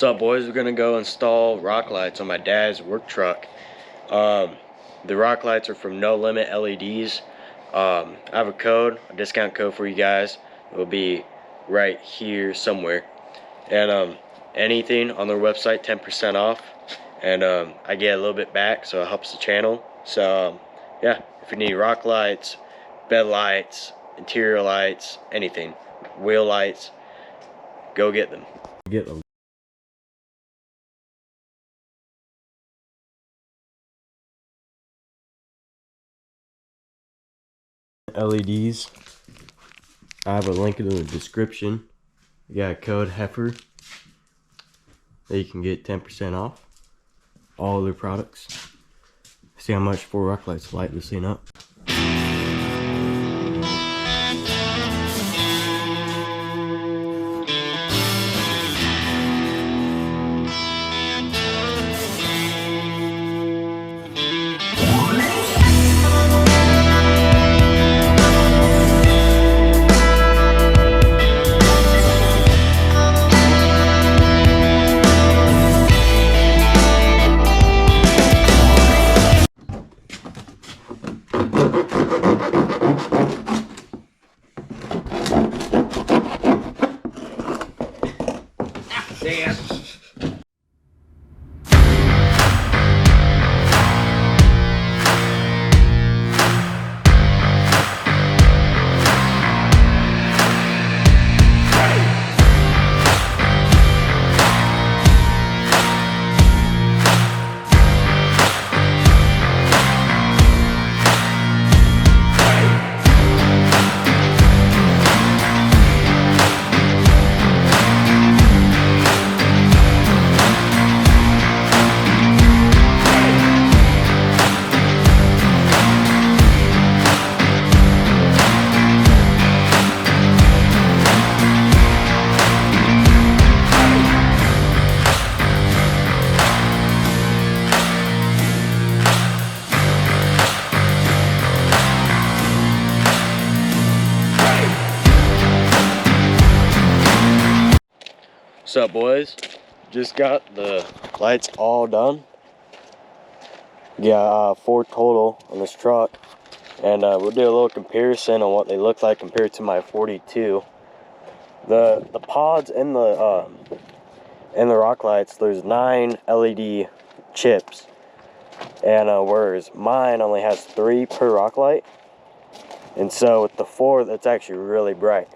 What's up, boys? We're gonna go install rock lights on my dad's work truck. The rock lights are from No Limit LEDs. I have a code, a discount code for you guys. It will be right here somewhere. And anything on their website, 10% off. And I get a little bit back, so it helps the channel. So yeah, if you need rock lights, bed lights, interior lights, anything, wheel lights, go get them. Get them. LEDs. I have a link in the description. You got a code heifer that you can get 10% off all their products. See how much 4 rock lights light this thing up. What's up, boys? Just got the lights all done. Yeah, 4 total on this truck, and we'll do a little comparison on what they look like compared to my 42. The pods in the rock lights, there's 9 LED chips, and whereas mine only has 3 per rock light, and so with the 4, that's actually really bright.